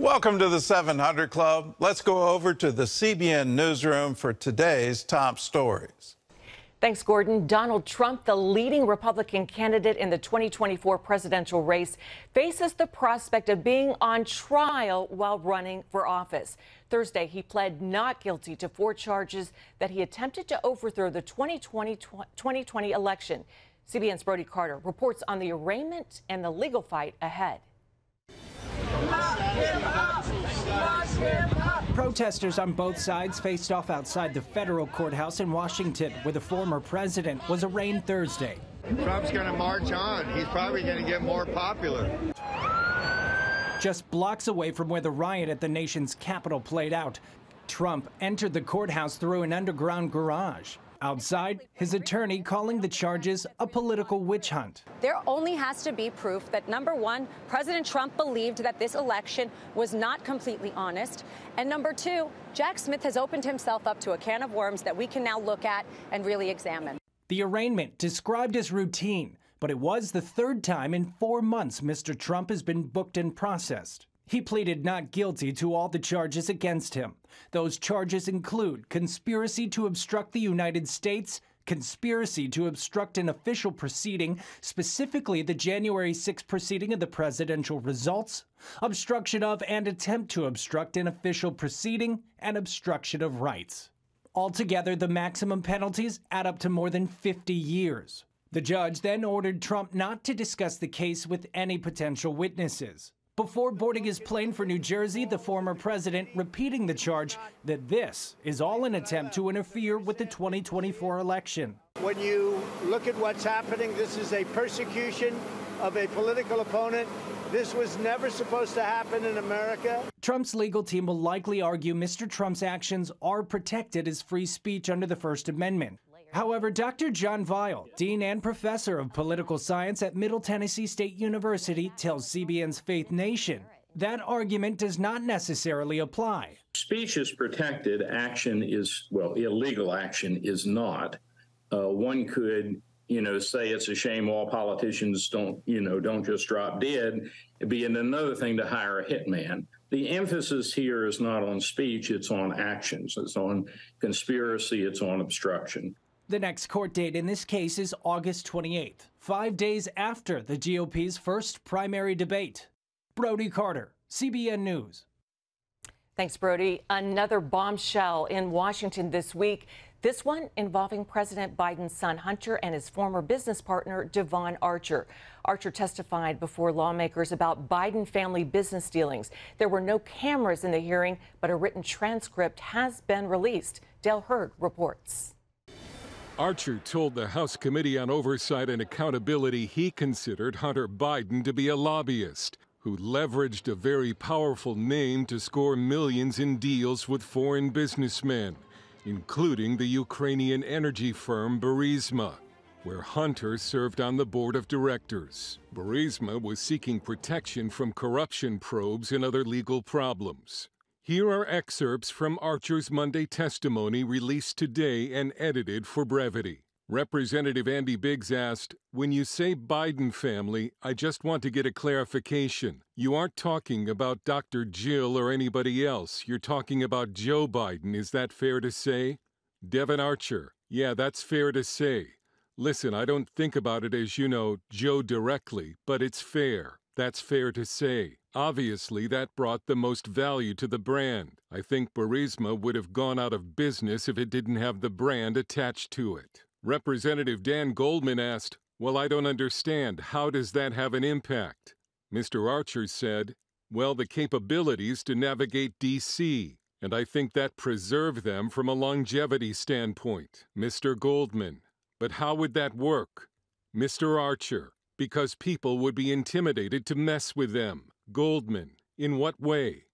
Welcome to the 700 Club. Let's go over to the CBN newsroom for today's top stories. Thanks, Gordon. Donald Trump, the leading Republican candidate in the 2024 presidential race, faces the prospect of being on trial while running for office. Thursday, he pled not guilty to 4 charges that he attempted to overthrow the 2020 election. CBN's Brody Carter reports on the arraignment and the legal fight ahead. Protesters on both sides faced off outside the federal courthouse in Washington, where the former president was arraigned Thursday. Trump's going to march on. He's probably going to get more popular. Just blocks away from where the riot at the nation's capital played out, Trump entered the courthouse through an underground garage. Outside, his attorney calling the charges a political witch hunt. There only has to be proof that, number one, President Trump believed that this election was not completely honest. And number two, Jack Smith has opened himself up to a can of worms that we can now look at and really examine. The arraignment described as routine, but it was the 3rd time in 4 months Mr. Trump has been booked and processed. He pleaded not guilty to all the charges against him. Those charges include conspiracy to obstruct the United States, conspiracy to obstruct an official proceeding, specifically the January 6th proceeding of the presidential results, obstruction of and attempt to obstruct an official proceeding, and obstruction of rights. Altogether, the maximum penalties add up to more than 50 years. The judge then ordered Trump not to discuss the case with any potential witnesses. Before boarding his plane for New Jersey, the former president repeating the charge that this is all an attempt to interfere with the 2024 election. When you look at what's happening, this is a persecution of a political opponent. This was never supposed to happen in America. Trump's legal team will likely argue Mr. Trump's actions are protected as free speech under the First Amendment. However, Dr. John Weil, Dean and Professor of Political Science at Middle Tennessee State University, tells CBN's Faith Nation that argument does not necessarily apply. Speech is protected. Action is, well, illegal action is not. One could, say it's a shame all politicians don't just drop dead. It'd be another thing to hire a hitman. The emphasis here is not on speech, it's on actions. It's on conspiracy, it's on obstruction. The next court date in this case is August 28th, 5 days after the GOP's first primary debate. Brody Carter, CBN News. Thanks, Brody. Another bombshell in Washington this week. This one involving President Biden's son, Hunter, and his former business partner, Devon Archer. Archer testified before lawmakers about Biden family business dealings. There were no cameras in the hearing, but a written transcript has been released. Dale Hurd reports. Archer told the House Committee on Oversight and Accountability he considered Hunter Biden to be a lobbyist who leveraged a very powerful name to score millions in deals with foreign businessmen, including the Ukrainian energy firm Burisma, where Hunter served on the board of directors. Burisma was seeking protection from corruption probes and other legal problems. Here are excerpts from Archer's Monday testimony released today and edited for brevity. Representative Andy Biggs asked, "When you say Biden family, I just want to get a clarification. You aren't talking about Dr. Jill or anybody else. You're talking about Joe Biden. Is that fair to say?" Devon Archer, "Yeah, that's fair to say. Listen, I don't think about it as, Joe directly, but it's fair. That's fair to say. Obviously, that brought the most value to the brand. I think Burisma would have gone out of business if it didn't have the brand attached to it." Representative Dan Goldman asked, "Well, I don't understand. How does that have an impact?" Mr. Archer said, "Well, the capabilities to navigate D.C., and I think that preserved them from a longevity standpoint." Mr. Goldman, "But how would that work?" Mr. Archer, "Because people would be intimidated to mess with them." Goldman, "In what way?"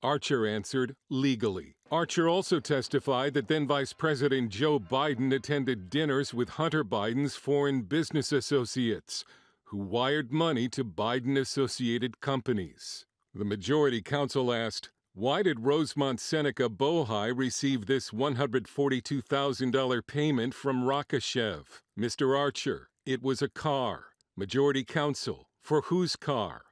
Archer answered, "Legally." Archer also testified that then Vice President Joe Biden attended dinners with Hunter Biden's foreign business associates, who wired money to Biden-associated companies. The majority counsel asked, "Why did Rosemont Seneca Bohai receive this $142,000 payment from Rakashev?" Mr. Archer, "It was a car." Majority counsel, "For whose car?"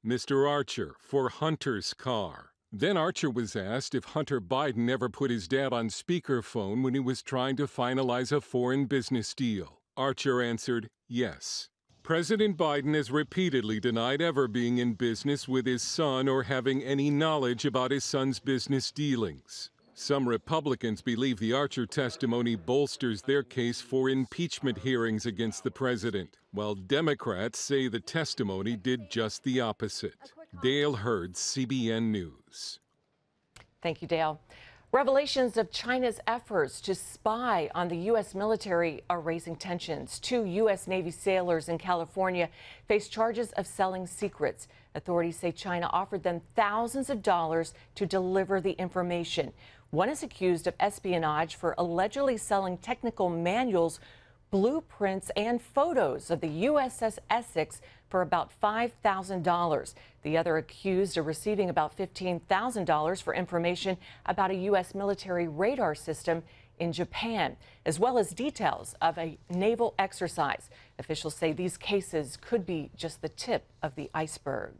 Mr. Archer for Hunter's car. Then Archer was asked if Hunter Biden ever put his dad on speakerphone when he was trying to finalize a foreign business deal. Archer answered yes. President Biden has repeatedly denied ever being in business with his son or having any knowledge about his son's business dealings. Some Republicans believe the Archer testimony bolsters their case for impeachment hearings against the president, while Democrats say the testimony did just the opposite. Dale Hurd, CBN News. Thank you, Dale. Revelations of China's efforts to spy on the U.S. military are raising tensions. 2 U.S. Navy sailors in California face charges of selling secrets. Authorities say China offered them thousands of dollars to deliver the information. One is accused of espionage for allegedly selling technical manuals, blueprints, and photos of the USS Essex for about $5,000. The other accused of receiving about $15,000 for information about a U.S. military radar system in Japan, as well as details of a naval exercise. Officials say these cases could be just the tip of the iceberg.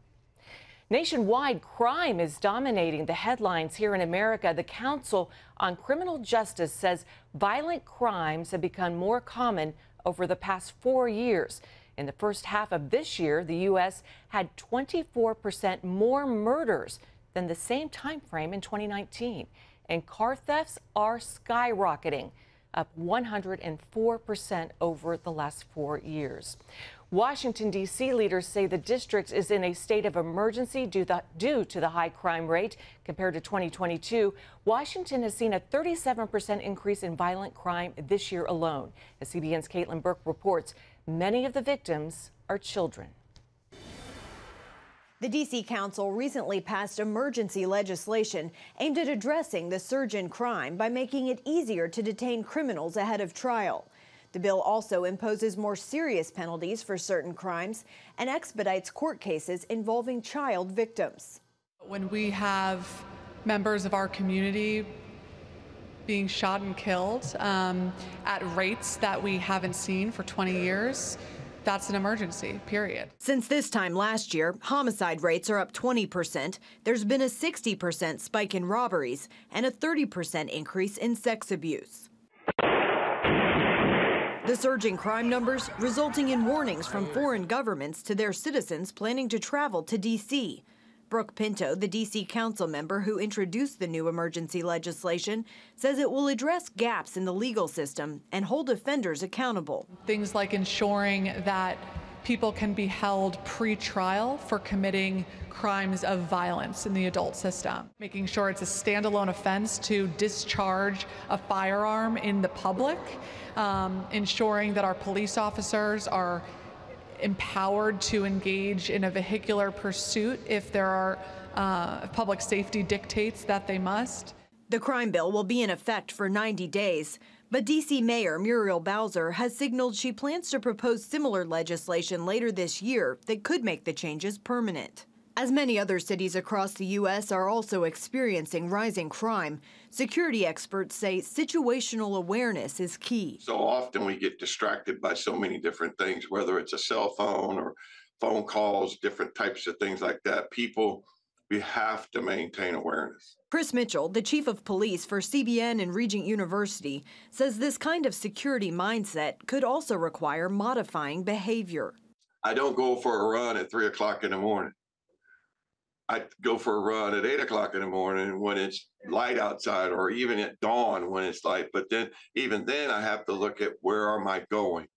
Nationwide, crime is dominating the headlines here in America. The Council on Criminal Justice says violent crimes have become more common over the past 4 years. In the first half of this year, the U.S. had 24% more murders than the same time frame in 2019. And car thefts are skyrocketing, up 104% over the last 4 years. Washington, D.C. leaders say the district is in a state of emergency due to the high crime rate. Compared to 2022, Washington has seen a 37% increase in violent crime this year alone. As CBN's Caitlin Burke reports, many of the victims are children. The D.C. Council recently passed emergency legislation aimed at addressing the surge in crime by making it easier to detain criminals ahead of trial. The bill also imposes more serious penalties for certain crimes and expedites court cases involving child victims. When we have members of our community being shot and killed at rates that we haven't seen for 20 years, that's an emergency, period. Since this time last year, homicide rates are up 20%. There's been a 60% spike in robberies and a 30% increase in sex abuse. The surging crime numbers resulting in warnings from foreign governments to their citizens planning to travel to D.C. Brooke Pinto, the D.C. council member who introduced the new emergency legislation, says it will address gaps in the legal system and hold offenders accountable. Things like ensuring that people can be held pre-trial for committing crimes of violence in the adult system, making sure it's a standalone offense to discharge a firearm in the public, ensuring that our police officers are empowered to engage in a vehicular pursuit if there are public safety dictates that they must. The crime bill will be in effect for 90 days, but D.C. Mayor Muriel Bowser has signaled she plans to propose similar legislation later this year that could make the changes permanent. As many other cities across the U.S. are also experiencing rising crime, security experts say situational awareness is key. So often we get distracted by so many different things, whether it's a cell phone or phone calls, different types of things like that. We have to maintain awareness. Chris Mitchell, the chief of police for CBN and Regent University, says this kind of security mindset could also require modifying behavior. I don't go for a run at 3 o'clock in the morning. I go for a run at 8 o'clock in the morning when it's light outside, or even at dawn when it's light. But then, even then, I have to look at where am I going?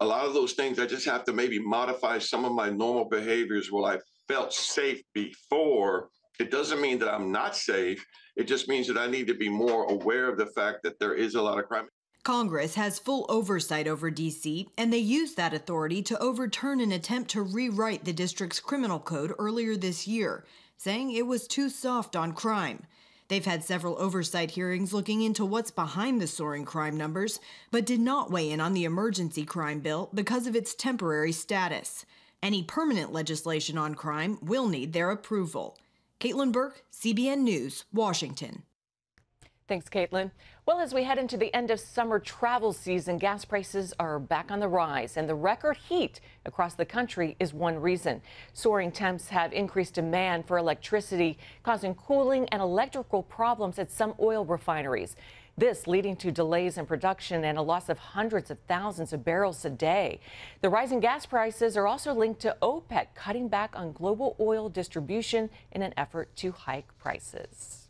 A lot of those things, I just have to maybe modify some of my normal behaviors. Well, I felt safe before. It doesn't mean that I'm not safe. It just means that I need to be more aware of the fact that there is a lot of crime. Congress has full oversight over D.C., and they used that authority to overturn an attempt to rewrite the district's criminal code earlier this year, saying it was too soft on crime. They've had several oversight hearings looking into what's behind the soaring crime numbers, but did not weigh in on the emergency crime bill because of its temporary status. Any permanent legislation on crime will need their approval. Caitlin Burke, CBN News, Washington. Thanks, Caitlin. Well, as we head into the end of summer travel season, gas prices are back on the rise, and the record heat across the country is one reason. Soaring temps have increased demand for electricity, causing cooling and electrical problems at some oil refineries. This leading to delays in production and a loss of hundreds of thousands of barrels a day. The rising gas prices are also linked to OPEC cutting back on global oil distribution in an effort to hike prices.